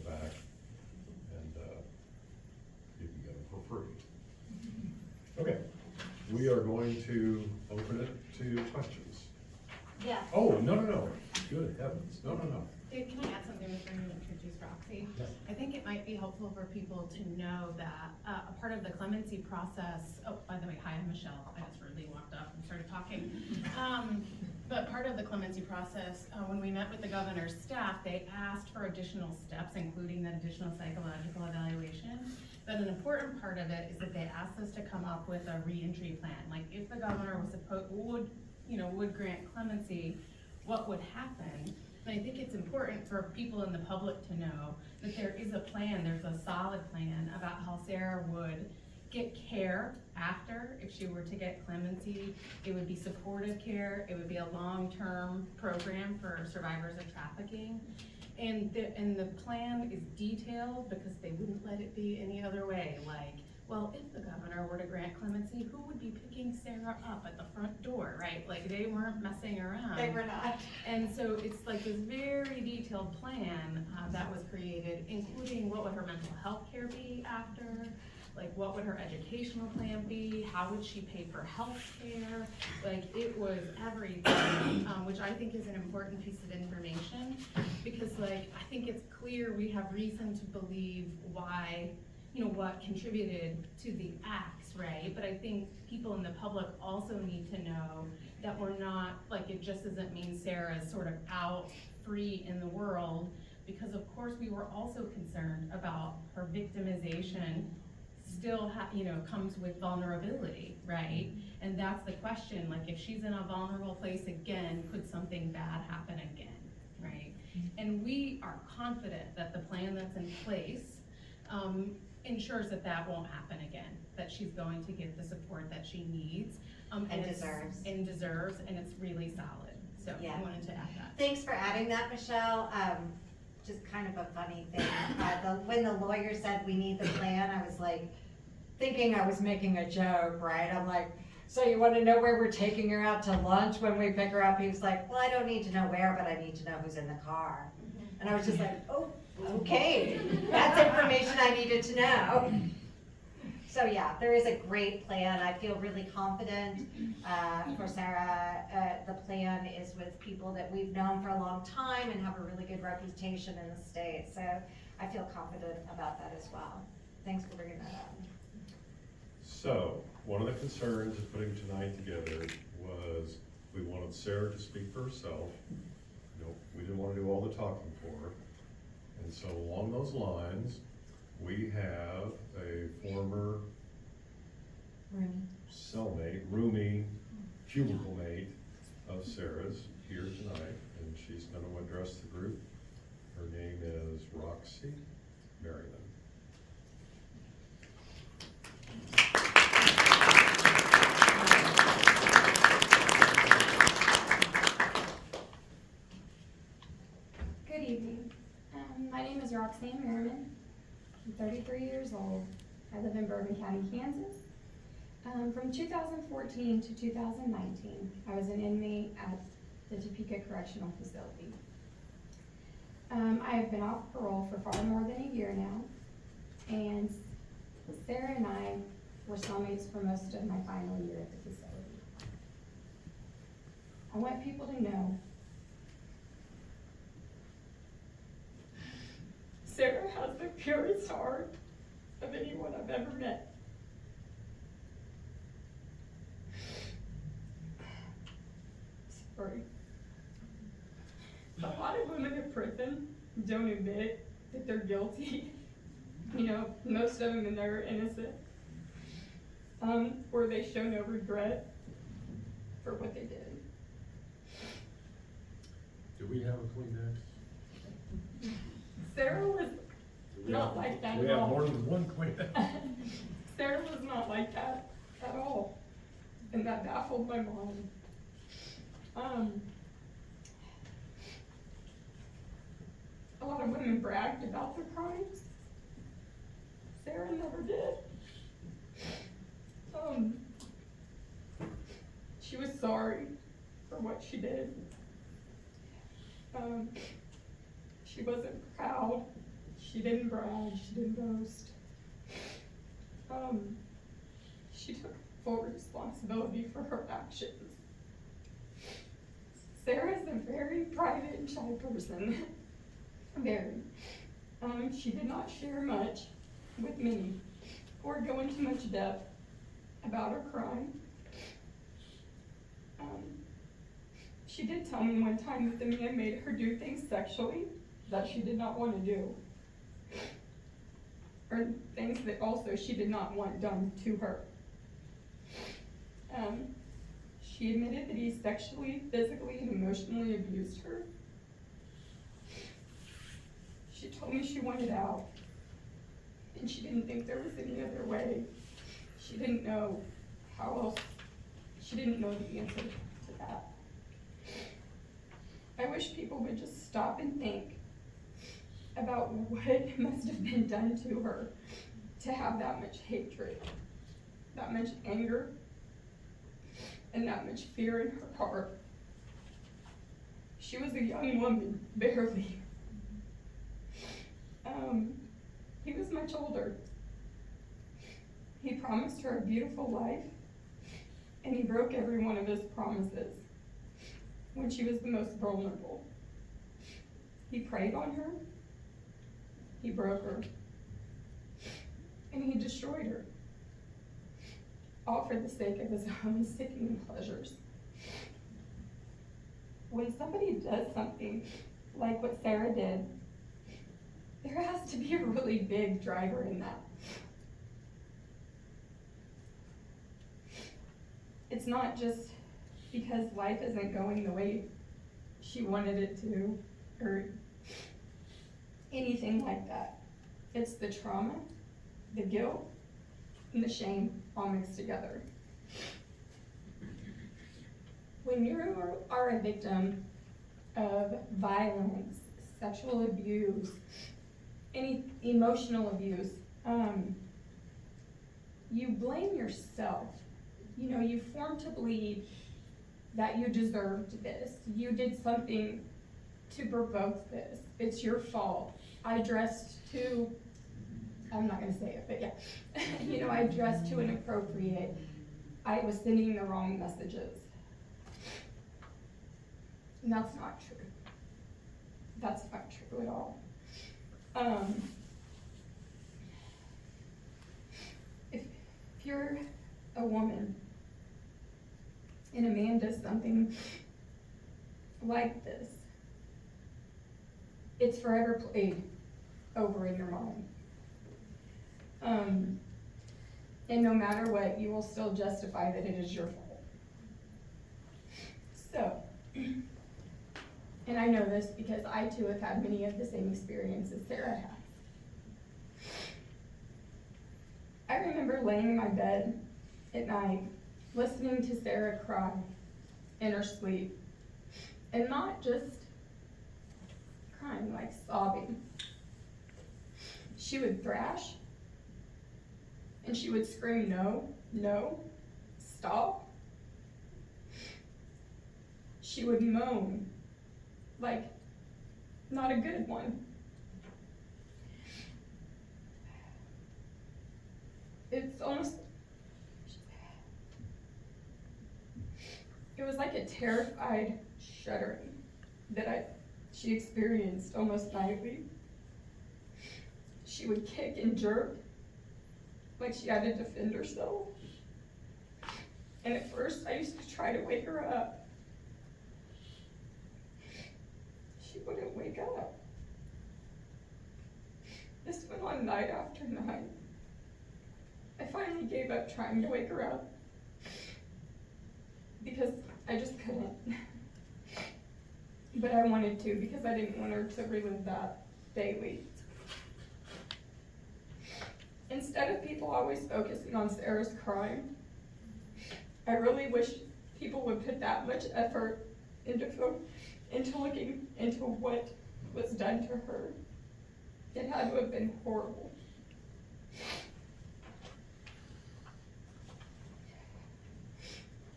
the back, and you can get them for free. Okay, we are going to open it to questions. Yeah. Oh, no, good heavens, no. Dave, can I add something before you introduce Roxy? Yes. I think it might be helpful for people to know that a part of the clemency process, oh, by the way, hi, I'm Michelle. I just rudely walked up and started talking. But part of the clemency process, when we met with the governor's staff, they asked for additional steps, including that additional psychological evaluation. But an important part of it is that they asked us to come up with a reentry plan. Like if the governor was would grant clemency, what would happen? And I think it's important for people in the public to know that there is a plan, there's a solid plan about how Sarah would get care after if she were to get clemency. It would be supportive care, it would be a long-term program for survivors of trafficking. And the plan is detailed because they wouldn't let it be any other way. Like, well, if the governor were to grant clemency, who would be picking Sarah up at the front door, right? Like, they weren't messing around. They were not. And so it's like this very detailed plan that was created, including what would her mental health care be after, like what would her educational plan be, how would she pay for health care, like it was everything, which I think is an important piece of information, because like I think it's clear we have reason to believe why, what contributed to the acts, right? But I think people in the public also need to know that we're not, like it just doesn't mean Sarah's sort of out free in the world, because of course we were also concerned about her victimization still comes with vulnerability, right? And that's the question, like if she's in a vulnerable place again, could something bad happen again, right? And we are confident that the plan that's in place ensures that that won't happen again, that she's going to get the support that she needs. And deserves. And it's really solid. So Yeah. I wanted to add that. Thanks for adding that, Michelle. Just kind of a funny thing. When the lawyer said we need the plan, I was like, thinking I was making a joke, right? I'm like, so you want to know where we're taking her out to lunch when we pick her up? He was like, well, I don't need to know where, but I need to know who's in the car. And I was just like, oh, okay. That's information I needed to know. So yeah, there is a great plan. I feel really confident for Sarah. The plan is with people that we've known for a long time and have a really good reputation in the state. So I feel confident about that as well. Thanks for bringing that up. So, one of the concerns of putting tonight together was we wanted Sarah to speak for herself. We didn't want to do all the talking for her. And so along those lines, we have a former cellmate, roomie, cubicle mate of Sarah's here tonight, and she's going to address the group. Her name is Roxy Merriman. Good evening. My name is Roxanne Merriman. I'm 33 years old. I live in Bourbon County, Kansas. From 2014 to 2019, I was an inmate at the Topeka Correctional Facility. I have been off parole for far more than a year now, and Sarah and I were cellmates for most of my final year at the facility. I want people to know Sarah has the purest heart of anyone I've ever met. Sorry. A lot of women in prison don't admit that they're guilty. Most of them, and they're innocent. Or they show no regret for what they did. Do we have a Kleenex? Sarah was not like that We at have all. more than one Kleenex. Sarah was not like that at all, and that baffled my mom. A lot of women bragged about their crimes. Sarah never did. She was sorry for what she did. She wasn't proud. She didn't brag, she didn't boast. She took full responsibility for her actions. Sarah is a very private and shy person. Very. She did not share much with me or go into much depth about her crime. She did tell me one time that the man made her do things sexually that she did not want to do, or things that also she did not want done to her. She admitted that he sexually, physically, and emotionally abused her. She told me she wanted out, and she didn't think there was any other way. She didn't know how else, she didn't know the answer to that. I wish people would just stop and think about what must have been done to her to have that much hatred, that much anger, and that much fear in her heart. She was a young woman, barely. He was much older. He promised her a beautiful life, and he broke every one of his promises when she was the most vulnerable. He preyed on her, he broke her, and he destroyed her, all for the sake of his own sickening pleasures. When somebody does something like what Sarah did, there has to be a really big driver in that. It's not just because life isn't going the way she wanted it to, or anything like that. It's the trauma, the guilt, and the shame all mixed together. When you are a victim of violence, sexual abuse, any emotional abuse, you blame yourself. You know, you form to believe that you deserved this. You did something to provoke this. It's your fault. I dressed too, I'm not gonna say it, but yeah. You know, I dressed too inappropriate. I was sending the wrong messages. And that's not true. That's not true at all. If you're a woman and a man does something like this, it's forever played over in your mind. And no matter what, you will still justify that it is your fault. So, and I know this because I too have had many of the same experiences Sarah has. I remember laying in my bed at night, listening to Sarah cry in her sleep, and not just crying, like sobbing. She would thrash, and she would scream, "No, no, stop." She would moan, like not a good one. It's almost, it was like a terrified shuddering that she experienced almost nightly. She would kick and jerk, like she had to defend herself. And at first, I used to try to wake her up. She wouldn't wake up. This went on night after night. I finally gave up trying to wake her up because I just couldn't. But I wanted to because I didn't want her to relive that daily. Instead of people always focusing on Sarah's crime, I really wish people would put that much effort into looking into what was done to her. It had to have been horrible.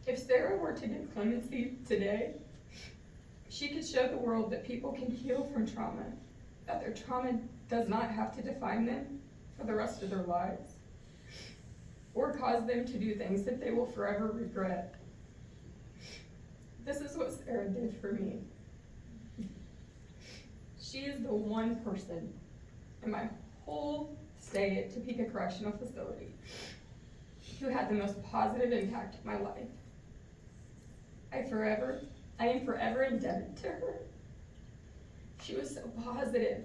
If Sarah were to get clemency today, she could show the world that people can heal from trauma that their trauma does not have to define them for the rest of their lives or cause them to do things that they will forever regret. This is what Sarah did for me. She is the one person in my whole stay at Topeka Correctional Facility who had the most positive impact in my life. I am forever indebted to her. She was so positive,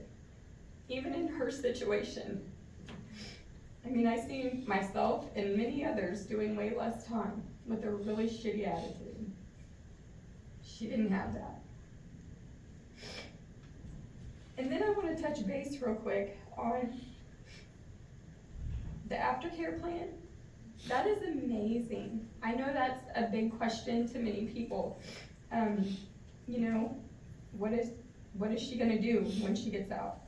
even in her situation. I mean, I see myself and many others doing way less time with a really shitty attitude. She didn't have that. And then I want to touch base real quick on the aftercare plan. That is amazing. I know that's a big question to many people. You know, what is she gonna do when she gets out?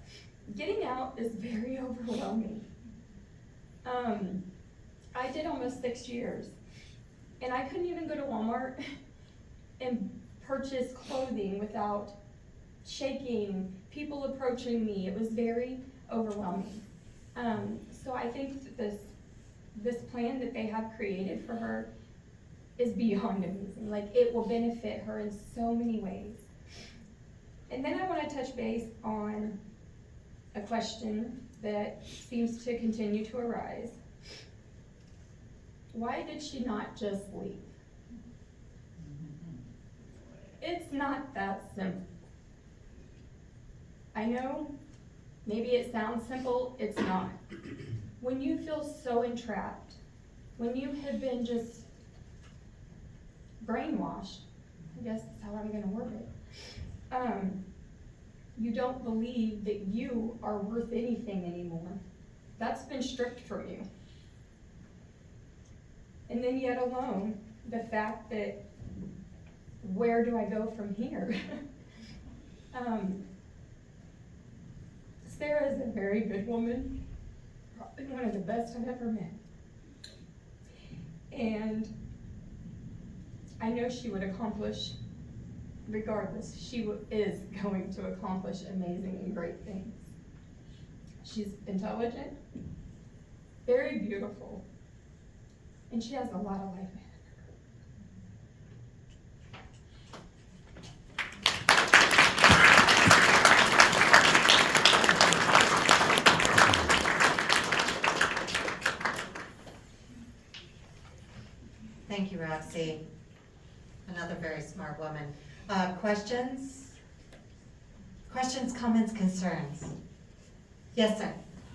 Getting out is very overwhelming. I did almost 6 years, and I couldn't even go to Walmart and purchase clothing without shaking, people approaching me. It was very overwhelming. So I think that this plan that they have created for her is beyond amazing. Like, it will benefit her in so many ways. And then I want to touch base on a question that seems to continue to arise. Why did she not just leave? It's not that simple. I know, maybe it sounds simple, it's not. When you feel so entrapped, when you have been just brainwashed, I guess that's how I'm gonna word it, you don't believe that you are worth anything anymore. That's been stripped from you. And then yet alone, the fact that, where do I go from here? Sarah is a very good woman, probably one of the best I've ever met. And I know she would accomplish, regardless, she is going to accomplish amazing and great things. She's intelligent, very beautiful, and she has a lot of life ahead of her. Thank you, Roxy. Another very smart woman. Questions? Questions, comments, concerns? Yes, sir.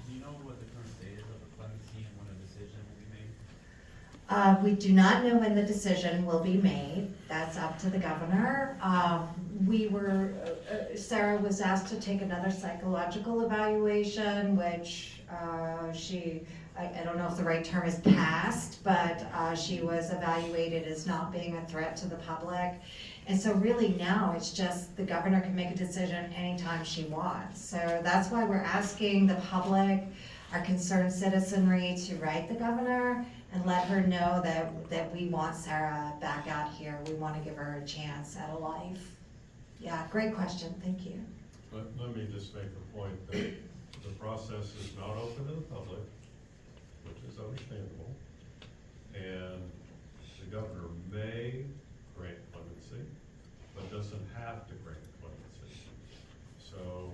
Do you know what the current state is of the clemency and when a decision will be made? We do not know when the decision will be made. That's up to the governor. Sarah was asked to take another psychological evaluation, which I don't know if the right term is passed, but she was evaluated as not being a threat to the public. And so really now it's just the governor can make a decision anytime she wants. So that's why we're asking the public, our concerned citizenry, to write the governor and let her know that we want Sarah back out here. We want to give her a chance at a life. Yeah, great question, thank you. Let me just make a point that the process is not open to the public, which is understandable, and the governor may grant clemency, but doesn't have to grant clemency. So,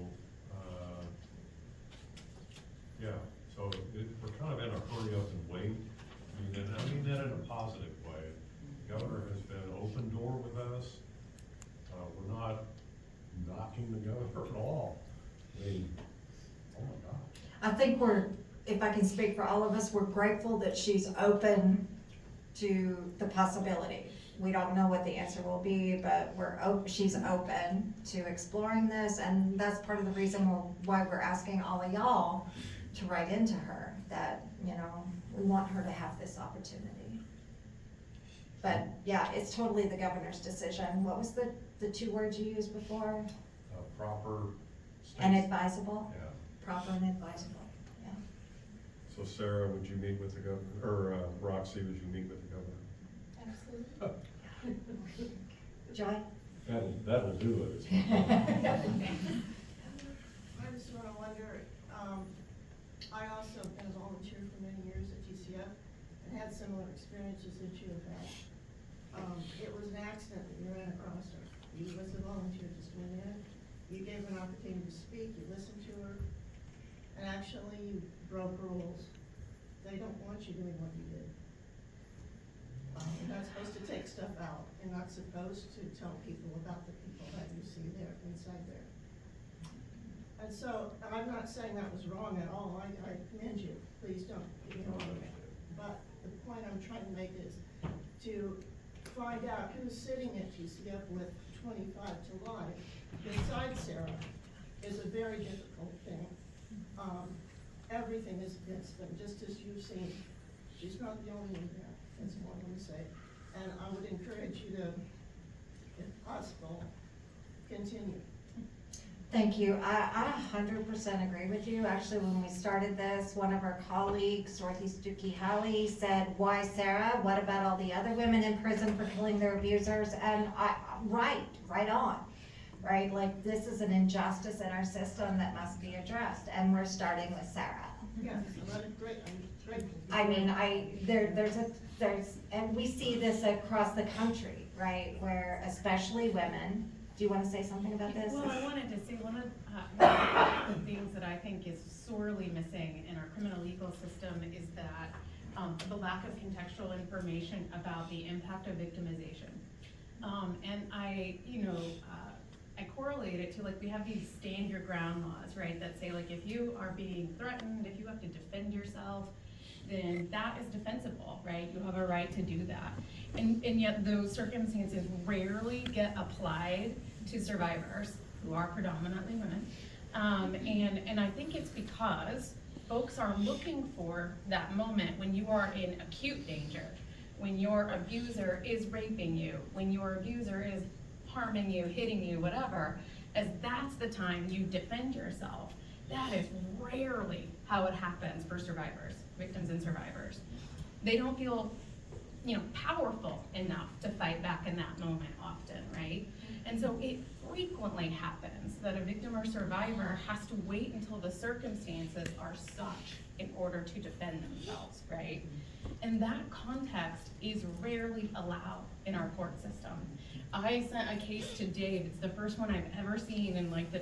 we're kind of in a hurry up and wait. I mean that in a positive way. The governor has been open door with us. We're not knocking the governor at all. I mean, oh my gosh. I think if I can speak for all of us, we're grateful that she's open to the possibility. We don't know what the answer will be, but she's open to exploring this, and that's part of the reason why we're asking all of y'all to write into her, that, we want her to have this opportunity. But yeah, it's totally the governor's decision. What was the 2 words you used before? Proper. And advisable? Yeah. Proper and advisable, yeah. So Sarah, would you meet with the governor, or Roxy, would you meet with the governor? Absolutely. Joy? That'll do it. I just sort of wonder, I also been a volunteer for many years at TCF and had similar experiences that you have had. It was an accident that you ran across her. You as a volunteer just went in, you gave her an opportunity to speak, you listened to her, and actually you broke rules. They don't want you doing what you did. You're not supposed to take stuff out. You're not supposed to tell people about the people that you see there, inside there. And so, I'm not saying that was wrong at all, I commend you, please don't get me wrong. But the point I'm trying to make is to find out who's sitting at TCF with 25 to life besides Sarah is a very difficult thing. Everything is against them, just as you've seen. She's not the only one there, that's all I'm gonna say. And I would encourage you to, if possible, continue. Thank you. I 100% agree with you. Actually, when we started this, one of our colleagues, Dorothy Stuckey-Howey, said, "Why Sarah? What about all the other women in prison for killing their abusers?" And right on, right? Like, this is an injustice in our system that must be addressed, and we're starting with Sarah. Yes, I'm grateful. I mean, and we see this across the country, right? Where especially women. Do you want to say something about this? Well, I wanted to say one of the things that I think is sorely missing in our criminal legal system is that the lack of contextual information about the impact of victimization. And I correlate it to, like, we have these stand your ground laws, right? That say, like, if you are being threatened, if you have to defend yourself, then that is defensible, right? You have a right to do that. And yet those circumstances rarely get applied to survivors, who are predominantly women. And I think it's because folks are looking for that moment when you are in acute danger, when your abuser is raping you, when your abuser is harming you, hitting you, whatever, as that's the time you defend yourself. That is rarely how it happens for survivors, victims and survivors. They don't feel, powerful enough to fight back in that moment often, right? And so it frequently happens that a victim or survivor has to wait until the circumstances are such in order to defend themselves, right? And that context is rarely allowed in our court system. I sent a case to Dave. It's the first one I've ever seen in like the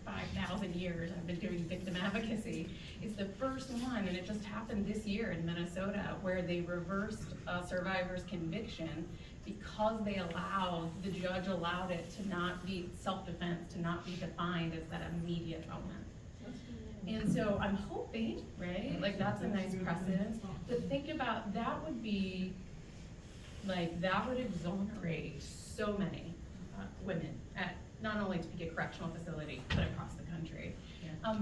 5,000 years I've been doing victim advocacy. It's the first one, and it just happened this year in Minnesota, where they reversed a survivor's conviction because the judge allowed it to not be self-defense, to not be defined as that immediate moment. And so I'm hoping, right, like that's a nice precedent, to think about that would be, like, that would exonerate so many women at not only Topeka Correctional Facility, but across the country.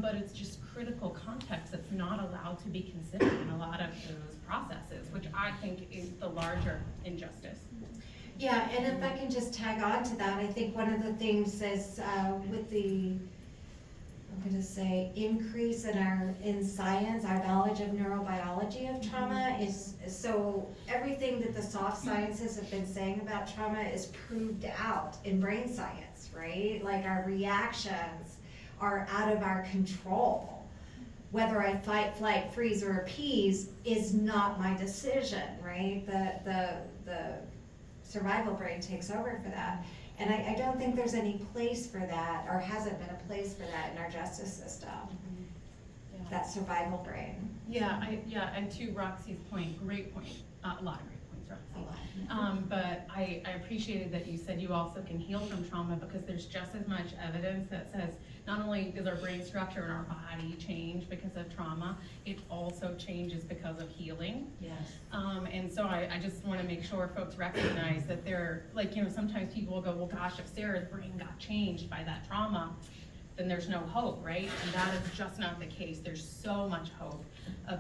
But it's just critical context that's not allowed to be considered in a lot of those processes, which I think is the larger injustice. Yeah, and if I can just tag on to that, I think one of the things is with the, I'm gonna say, increase in science, our knowledge of neurobiology of trauma is, so everything that the soft sciences have been saying about trauma is proved out in brain science, right? Like, our reactions are out of our control. Whether I fight, flight, freeze, or appease is not my decision, right? The survival brain takes over for that. And I don't think there's any place for that, or hasn't been a place for that in our justice system, that survival brain. And to Roxy's point, great point, a lot of great points, Roxy. But I appreciated that you said you also can heal from trauma, because there's just as much evidence that says not only does our brain structure and our body change because of trauma, it also changes because of healing. Yes. And so I just want to make sure folks recognize that they're, like, sometimes people will go, well, gosh, if Sarah's brain got changed by that trauma, then there's no hope, right? And that is just not the case. There's so much hope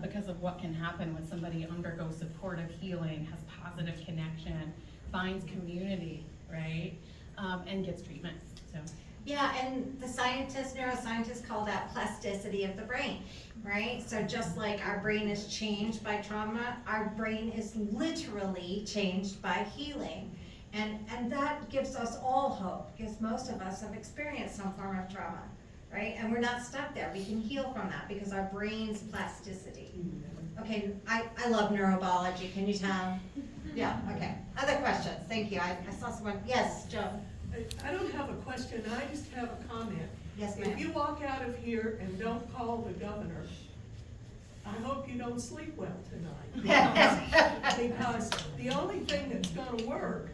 because of what can happen when somebody undergoes supportive healing, has positive connection, finds community, right? And gets treatment, so. Yeah, and the neuroscientists call that plasticity of the brain, right? So just like our brain is changed by trauma, our brain is literally changed by healing. And that gives us all hope, because most of us have experienced some form of trauma, right? And we're not stuck there. We can heal from that because our brain's plasticity. Okay, I love neurobiology, can you tell? Yeah, okay. Other questions? Thank you. I saw someone, yes, Joe? I don't have a question, I just have a comment. Yes, If ma'am. you walk out of here and don't call the governor, I hope you don't sleep well tonight. Because the only thing that's gonna work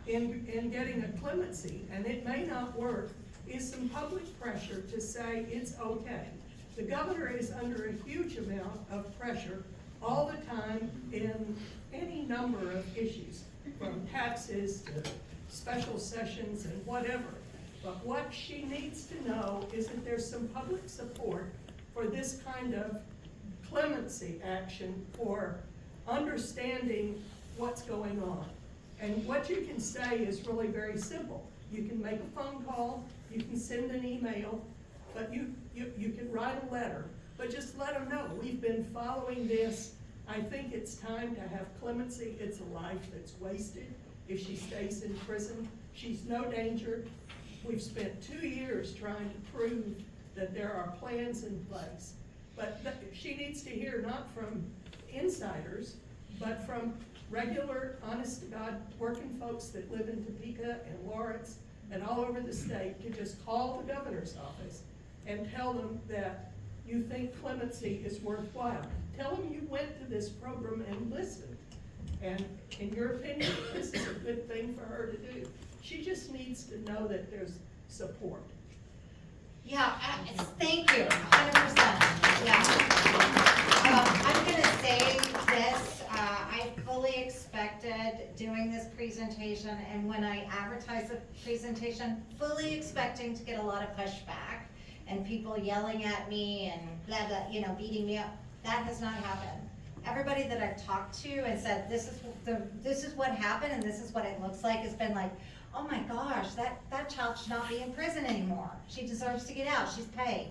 in getting a clemency, and it may not work, is some public pressure to say it's okay. The governor is under a huge amount of pressure all the time in any number of issues, from taxes to special sessions and whatever. But what she needs to know is that there's some public support for this kind of clemency action, for understanding what's going on. And what you can say is really very simple. You can make a phone call, you can send an email, but you can write a letter. But just let them know, we've been following this. I think it's time to have clemency. It's a life that's wasted if she stays in prison. She's no danger. We've spent 2 years trying to prove that there are plans in place. But she needs to hear not from insiders, but from regular, honest-to-God working folks that live in Topeka and Lawrence and all over the state, to just call the governor's office and tell them that you think clemency is worthwhile. Tell them you went to this program and listened. And in your opinion, this is a good thing for her to do. She just needs to know that there's support. Yeah, thank you, 100%, yeah. I'm gonna say this, I fully expected doing this presentation, and when I advertised the presentation, fully expecting to get a lot of pushback and people yelling at me and blah, blah, you know, beating me up. That has not happened. Everybody that I've talked to and said, this is what happened and this is what it looks like, has been like, oh my gosh, that child should not be in prison anymore. She deserves to get out, she's paid,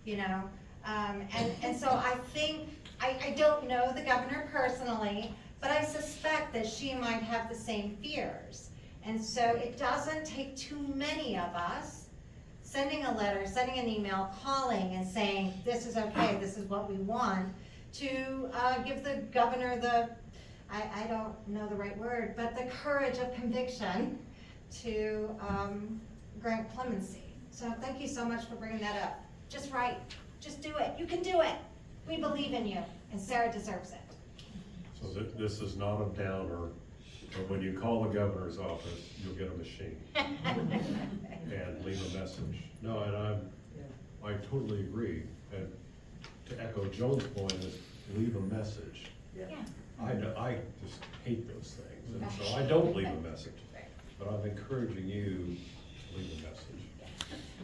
you know? And so I think, I don't know the governor personally, but I suspect that she might have the same fears. And so it doesn't take too many of us sending a letter, sending an email, calling and saying, this is okay, this is what we want, to give the governor the, I don't know the right word, but the courage of conviction to grant clemency. So thank you so much for bringing that up. Just right, just do it, you can do it. We believe in you, and Sarah deserves it. So this is not a downer, but when you call the governor's office, you'll get a machine and leave a message. No, and I totally agree. And to echo Joan's point is, leave a message. Yeah. I just hate those things, and so I don't leave a message. But I'm encouraging you to leave a message.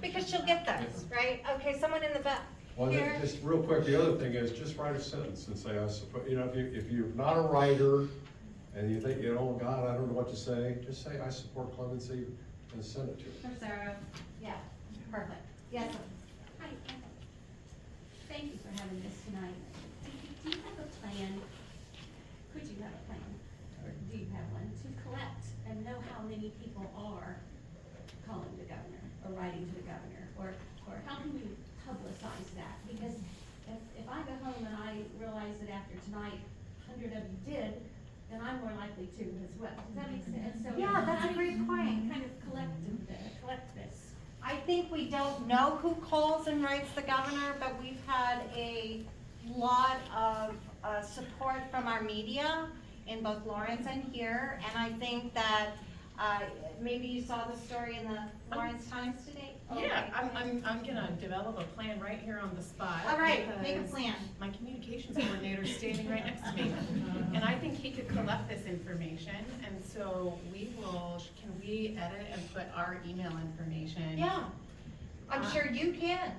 Because she'll get those, right? Okay, someone in the back. Well, Here. just real quick, the other thing is just write a sentence and say, I suppose, you know, if you're not a writer and you think, you know, God, I don't know what to say, just say, I support clemency and send it to her. For Sarah. Yeah, perfect. Yes. Hi, thank you for having this tonight. Do you have a plan? Could you have a plan? Or do you have one to collect and know how many people are calling the governor or writing to the governor? Or how can you publicize that? Because if I go home and I realize that after tonight, 100 of you did, then I'm more likely to as well. Does that make sense? So Yeah, that's a how do great you point. Kind of collect this. I think we don't know who calls and writes the governor, but we've had a lot of support from our media in both Lawrence and here, and I think that maybe you saw the story in the Lawrence Times today? Yeah, Okay. I'm gonna develop a plan right here on the spot. All right, make a because plan. My communications coordinator is standing right next to me, and I think he could collect this information, and so can we edit and put our email information? Yeah, I'm sure you can.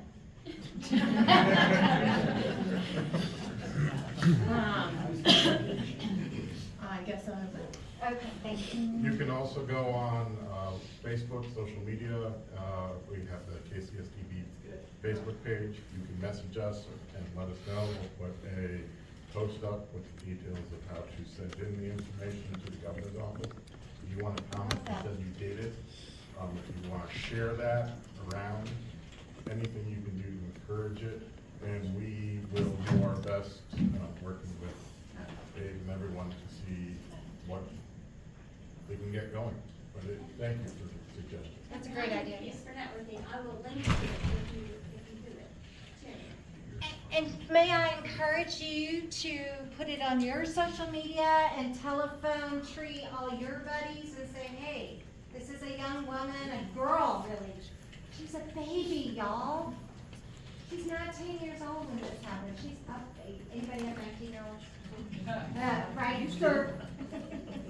I guess I'll have that. Okay, thank you. You can also go on Facebook, social media. We have the KCSTV Facebook page. You can message us and let us know. We'll put a post up with the details of how to send in the information to the governor's office. If you want to comment because you did it, if you want to share that around, anything you can do to encourage it, and we will do our best, working with Dave and everyone to see what they can get going. But thank you for the suggestion. That's a great idea. Piece for networking, I will link to it if you do it. Sure. And may I encourage you to put it on your social media and telephone tree all your buddies and say, hey, this is a young woman, a girl really. She's a baby, y'all. She's 19 years old when this happened. She's a baby. Anybody have 19-year-olds? Right,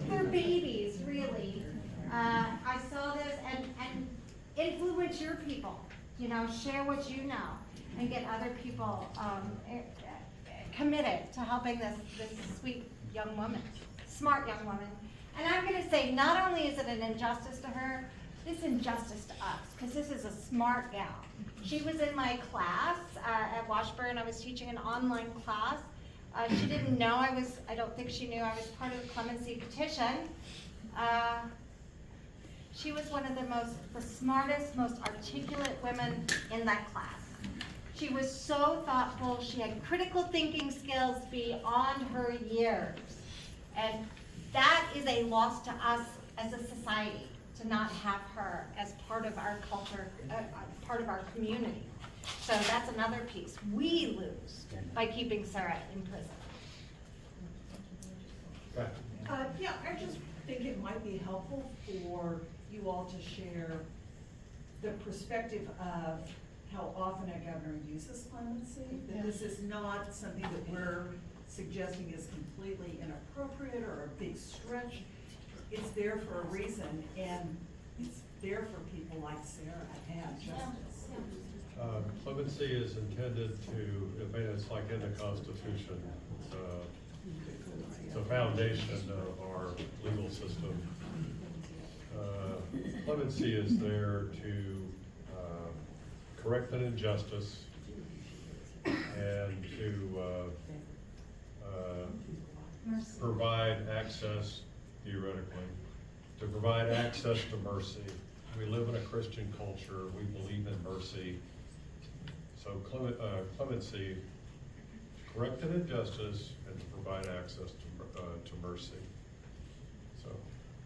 they're babies, really. I saw this and influence your people, share what you know and get other people committed to helping this sweet young woman, smart young woman. And I'm gonna say, not only is it an injustice to her, it's injustice to us, because this is a smart gal. She was in my class at Washburn. I was teaching an online class. She didn't know I don't think she knew I was part of the Clemency petition. She was one of the smartest, most articulate women in that class. She was so thoughtful. She had critical thinking skills beyond her years. And that is a loss to us as a society, to not have her as part of our culture, part of our community. So that's another piece we lose by keeping Sarah in prison. Right. Yeah, I just think it might be helpful for you all to share the perspective of how often a governor uses clemency. That this is not something that we're suggesting is completely inappropriate or a big stretch. It's there for a reason, and it's there for people like Sarah and justice. Clemency is intended to, it's like in the Constitution. It's a foundation of our legal system. Clemency is there to correct an injustice and to provide access, theoretically, to provide access to mercy. We live in a Christian culture. We believe in mercy. So clemency, to correct an injustice and to provide access to mercy. So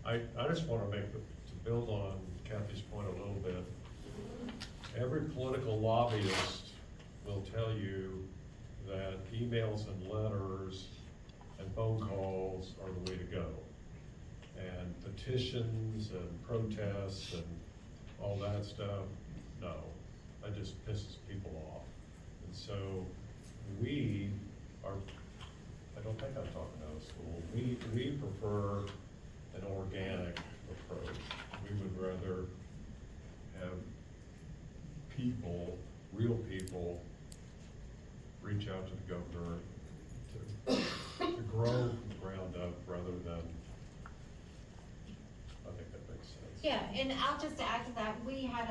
I just want to build on Kathy's point a little bit. Every political lobbyist will tell you that emails and letters and phone calls are the way to go. And petitions and protests and all that stuff, no, that just pisses people off. And so we are, I don't think I'm talking out of school, we prefer an organic approach. We would rather have people, real people, reach out to the governor to grow from the ground up rather than, I think that makes sense. Yeah, and I'll just add to that, we had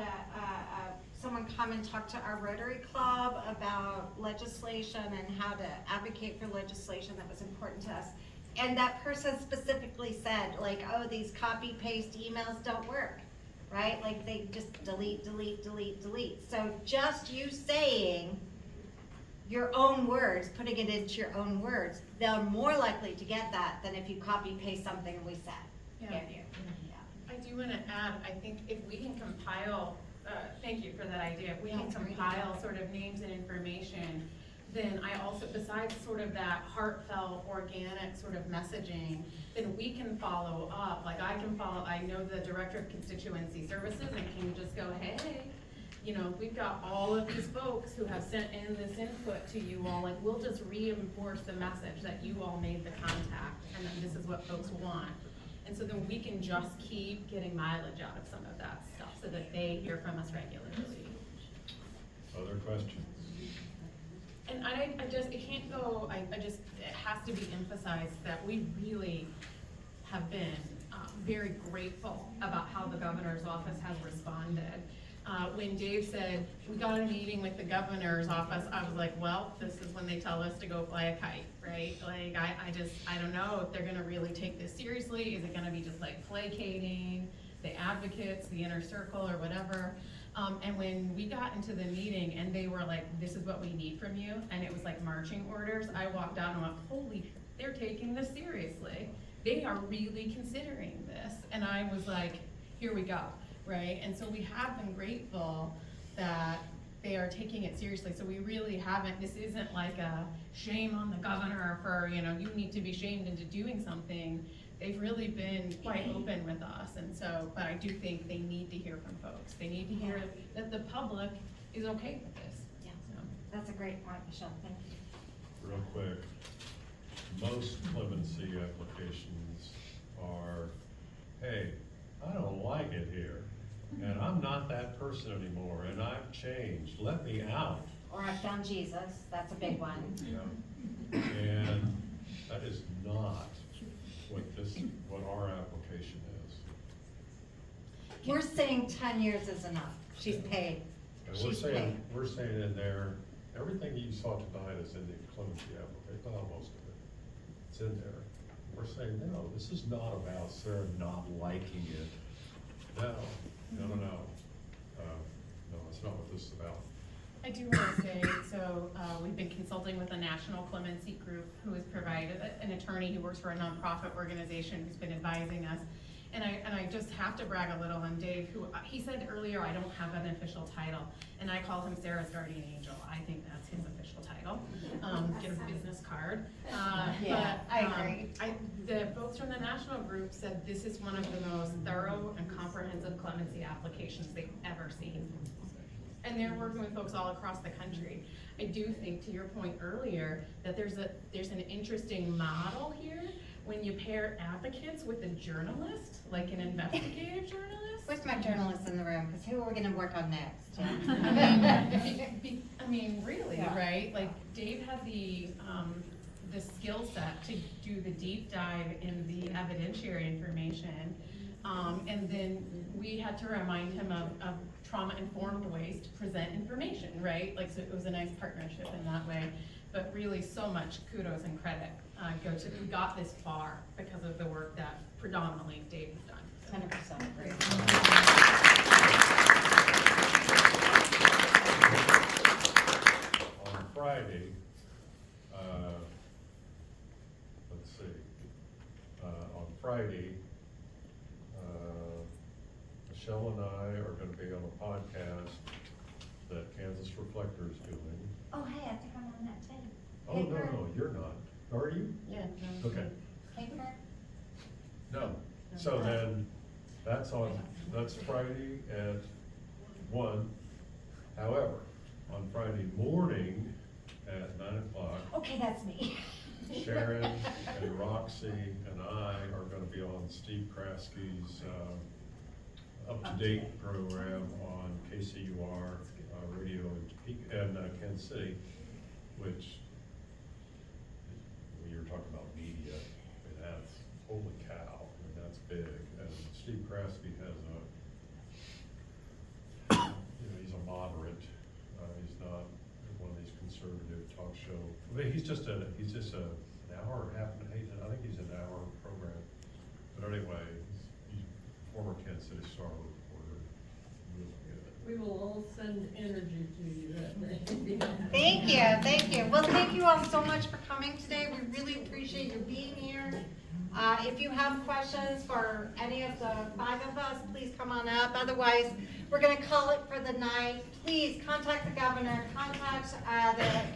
someone come and talk to our Rotary Club about legislation and how to advocate for legislation that was important to us. And that person specifically said, like, oh, these copy-paste emails don't work, right? Like, they just delete. So just you saying your own words, putting it into your own words, they're more likely to get that than if you copy-paste something we said. Yeah. I do want to add, I think if we can compile, thank you for that idea, if we can compile sort of names and information, then I also, besides sort of that heartfelt, organic sort of messaging, then we can follow up. Like I know the Director of Constituency Services, and can just go, hey, we've got all of these folks who have sent in this input to you all, like we'll just reinforce the message that you all made the contact, and that this is what folks want. And so then we can just keep getting mileage out of some of that stuff so that they hear from us regularly. Other questions? And it has to be emphasized that we really have been very grateful about how the governor's office has responded. When Dave said, we got a meeting with the governor's office, I was like, well, this is when they tell us to go fly a kite, right? Like, I don't know if they're gonna really take this seriously. Is it gonna be just like placating the advocates, the inner circle or whatever? And when we got into the meeting and they were like, this is what we need from you, and it was like marching orders, I walked out and went, holy, they're taking this seriously. They are really considering this. And I was like, here we go, right? And so we have been grateful that they are taking it seriously. So we really haven't, this isn't like a shame on the governor for, you need to be shamed into doing something. They've really been quite open with us, and so, but I do think they need to hear from folks. They need to hear that the public is okay with this. Yeah. So. That's a great point, Michelle, thank you. Real quick, most clemency applications are, hey, I don't like it here, and I'm not that person anymore, and I've changed, let me out. Or I found Jesus, that's a big one. Yeah. And that is not what our application is. We're saying 10 years is enough, she's paid, And we're she's paid. saying, in there, everything you saw tonight is in the clemency application, well, most of it, it's in there. We're saying, no, this is not about Sarah not liking it. No, no, that's not what this is about. I do want to say, so we've been consulting with a national clemency group who has provided an attorney who works for a nonprofit organization who's been advising us. And I just have to brag a little on Dave, who, he said earlier, I don't have an official title. And I call him Sarah's guardian angel. I think that's his official title. Get a business card. Yeah, But, I agree. The folks from the national group said this is one of the most thorough and comprehensive clemency applications they've ever seen. And they're working with folks all across the country. I do think, to your point earlier, that there's an interesting model here when you pair advocates with a journalist, like an investigative journalist. Where's my journalist in the room, because who are we gonna work on next? I mean, really, Yeah. right? Like, Dave had the skill set to do the deep dive in the evidentiary information. And then we had to remind him of trauma-informed ways to present information, right? Like, so it was a nice partnership in that way. But really, so much kudos and credit we got this far because of the work that predominantly Dave has done. 100% agree. On Friday, let's see, on Friday, Michelle and I are gonna be on a podcast that Kansas Reflector is doing. Oh, hey, I think I'm on that too. Oh, no, you're not. Are you? Yeah. No. Okay. Paper? No. So then, that's Friday at 1. However, on Friday morning at 9 o'clock, Okay, that's me. Sharon and Roxy and I are gonna be on Steve Kraski's up-to-date program on KCUR radio in Kansas City, which, when you were talking about media, I mean, that's, holy cow, I mean, that's big. And Steve Kraski has he's a moderate, he's not one of these conservative talk show, I mean, he's just an hour and a half, I think he's an hour program. But anyway, he's former Kansas City Star reporter, really good. We will all send energy to you that day. Thank you. Well, thank you all so much for coming today. We really appreciate you being here. If you have questions for any of the 5 of us, please come on up. Otherwise, we're gonna call it for the night. Please contact the governor, contact the